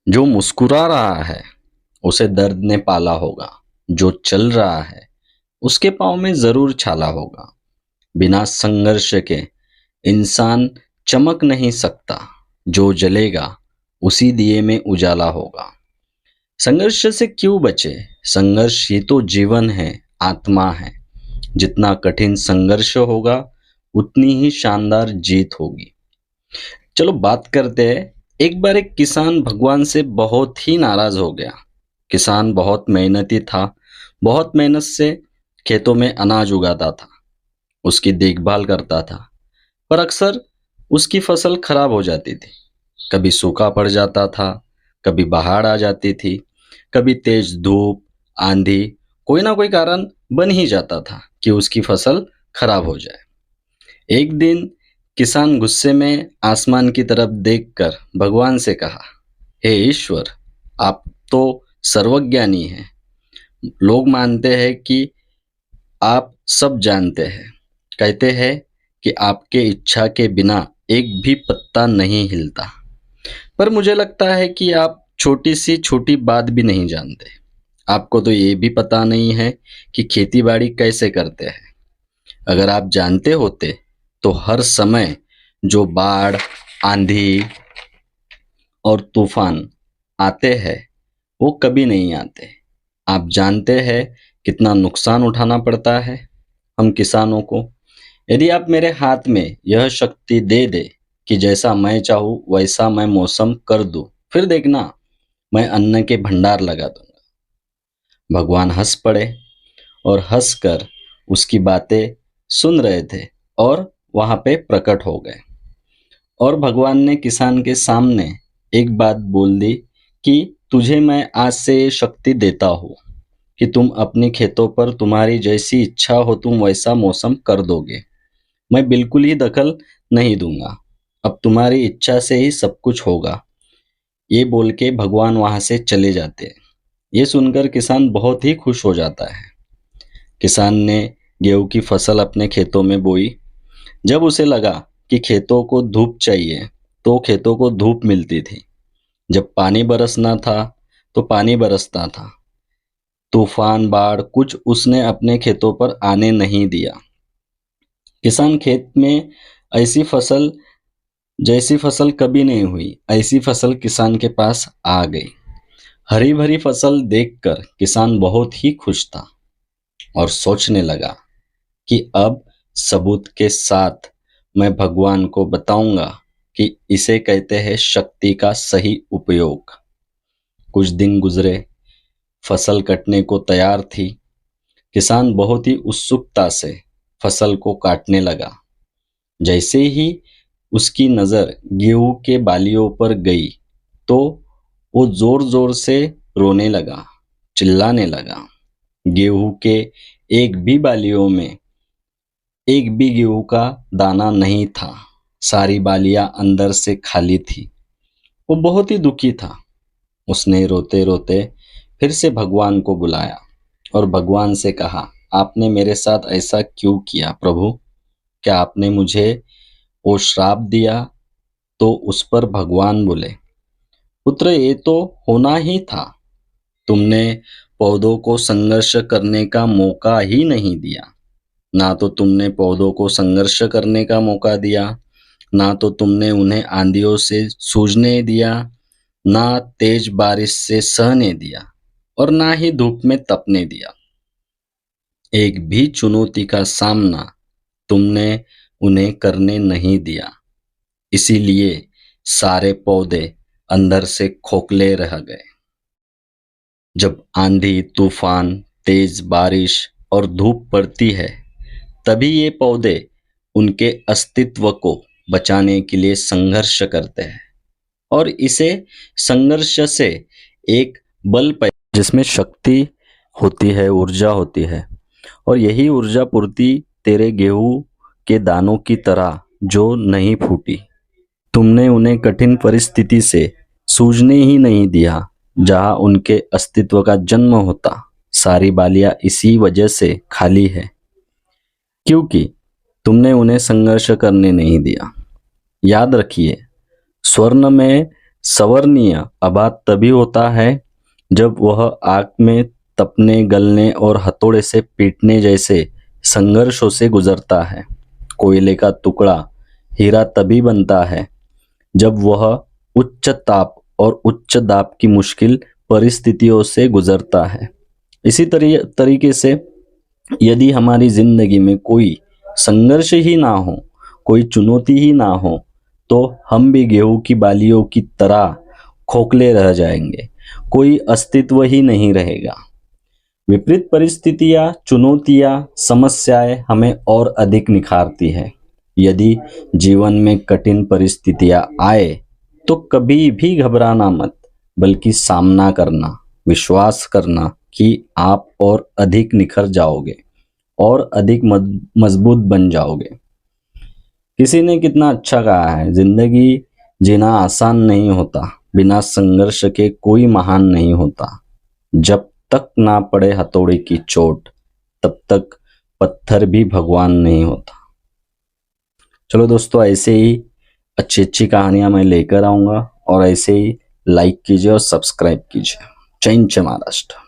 जो मुस्कुरा रहा है उसे दर्द ने पाला होगा। जो चल रहा है उसके पाँव में जरूर छाला होगा। बिना संघर्ष के इंसान चमक नहीं सकता। जो जलेगा उसी दिए में उजाला होगा। संघर्ष से क्यों बचे? संघर्ष ही तो जीवन है, आत्मा है। जितना कठिन संघर्ष होगा उतनी ही शानदार जीत होगी। चलो बात करते हैं। एक बार एक किसान भगवान से बहुत ही नाराज हो गया। किसान बहुत मेहनती था। बहुत मेहनत से खेतों में अनाज उगाता था, उसकी देखभाल करता था। पर अक्सर उसकी फसल खराब हो जाती थी। कभी सूखा पड़ जाता था, कभी बाढ़ आ जाती थी, कभी तेज धूप, आंधी, कोई ना कोई कारण बन ही जाता था कि उसकी फसल खराब हो जाए। एक दिन किसान गुस्से में आसमान की तरफ देखकर भगवान से कहा, हे ईश्वर, आप तो सर्वज्ञानी हैं। लोग मानते हैं कि आप सब जानते हैं। कहते हैं कि आपके इच्छा के बिना एक भी पत्ता नहीं हिलता। पर मुझे लगता है कि आप छोटी सी छोटी बात भी नहीं जानते। आपको तो ये भी पता नहीं है कि खेती बाड़ी कैसे करते हैं। अगर आप जानते होते तो हर समय जो बाढ़, आंधी और तूफान आते हैं वो कभी नहीं आते। आप जानते हैं कितना नुकसान उठाना पड़ता है हम किसानों को। यदि आप मेरे हाथ में यह शक्ति दे दे कि जैसा मैं चाहूँ वैसा मैं मौसम कर दूं, फिर देखना मैं अन्न के भंडार लगा दूंगा। भगवान हंस पड़े और हंसकर उसकी बातें सुन रहे थे और वहां पे प्रकट हो गए। और भगवान ने किसान के सामने एक बात बोल दी कि तुझे मैं आज से ये शक्ति देता हूँ कि तुम अपने खेतों पर तुम्हारी जैसी इच्छा हो तुम वैसा मौसम कर दोगे। मैं बिल्कुल ही दखल नहीं दूंगा। अब तुम्हारी इच्छा से ही सब कुछ होगा। ये बोल के भगवान वहां से चले जाते हैं। ये सुनकर किसान बहुत ही खुश हो जाता है। किसान ने गेहूं की फसल अपने खेतों में बोई। जब उसे लगा कि खेतों को धूप चाहिए तो खेतों को धूप मिलती थी। जब पानी बरसना था तो पानी बरसता था। तूफान, बाढ़ कुछ उसने अपने खेतों पर आने नहीं दिया। किसान खेत में ऐसी फसल जैसी फसल कभी नहीं हुई, ऐसी फसल किसान के पास आ गई। हरी भरी फसल देखकर किसान बहुत ही खुश था और सोचने लगा कि अब सबूत के साथ मैं भगवान को बताऊंगा कि इसे कहते हैं शक्ति का सही उपयोग। कुछ दिन गुजरे, फसल कटने को तैयार थी। किसान बहुत ही उत्सुकता से फसल को काटने लगा। जैसे ही उसकी नजर गेहूं के बालियों पर गई तो वो जोर जोर से रोने लगा, चिल्लाने लगा। गेहूं के एक भी बालियों में एक भी गेहूं का दाना नहीं था। सारी बालियां अंदर से खाली थी। वो बहुत ही दुखी था। उसने रोते रोते फिर से भगवान को बुलाया और भगवान से कहा, आपने मेरे साथ ऐसा क्यों किया प्रभु? क्या आपने मुझे वो श्राप दिया? तो उस पर भगवान बोले, पुत्र ये तो होना ही था। तुमने पौधों को संघर्ष करने का मौका ही नहीं दिया। ना तो तुमने पौधों को संघर्ष करने का मौका दिया, ना तो तुमने उन्हें आंधियों से सूझने दिया, ना तेज बारिश से सहने दिया और ना ही धूप में तपने दिया। एक भी चुनौती का सामना तुमने उन्हें करने नहीं दिया। इसीलिए सारे पौधे अंदर से खोखले रह गए। जब आंधी, तूफान, तेज बारिश और धूप पड़ती है तभी ये पौधे उनके अस्तित्व को बचाने के लिए संघर्ष करते हैं। और इसे संघर्ष से एक बल पैदा जिसमें शक्ति होती है, ऊर्जा होती है। और यही ऊर्जा पूर्ति तेरे गेहूं के दानों की तरह जो नहीं फूटी। तुमने उन्हें कठिन परिस्थिति से सूझने ही नहीं दिया जहां उनके अस्तित्व का जन्म होता। सारी बालियां इसी वजह से खाली है क्योंकि तुमने उन्हें संघर्ष करने नहीं दिया। याद रखिए, स्वर्ण में सवर्णीय आबाद तभी होता है जब वह आग में तपने, गलने और हथौड़े से पीटने जैसे संघर्षों से गुजरता है। कोयले का टुकड़ा हीरा तभी बनता है जब वह उच्च ताप और उच्च दाब की मुश्किल परिस्थितियों से गुजरता है। इसी तरीके से यदि हमारी जिंदगी में कोई संघर्ष ही ना हो, कोई चुनौती ही ना हो, तो हम भी गेहूं की बालियों की तरह खोखले रह जाएंगे, कोई अस्तित्व ही नहीं रहेगा। विपरीत परिस्थितियां, चुनौतियां, समस्याएं हमें और अधिक निखारती है। यदि जीवन में कठिन परिस्थितियां आए तो कभी भी घबराना मत, बल्कि सामना करना, विश्वास करना कि आप और अधिक निखर जाओगे और अधिक मजबूत बन जाओगे। किसी ने कितना अच्छा कहा है, जिंदगी जीना आसान नहीं होता, बिना संघर्ष के कोई महान नहीं होता। जब तक ना पड़े हथौड़े की चोट, तब तक पत्थर भी भगवान नहीं होता। चलो दोस्तों, ऐसे ही अच्छी अच्छी कहानियां मैं लेकर आऊंगा और ऐसे ही लाइक कीजिए और सब्सक्राइब कीजिए। जय हिंद, जय महाराष्ट्र।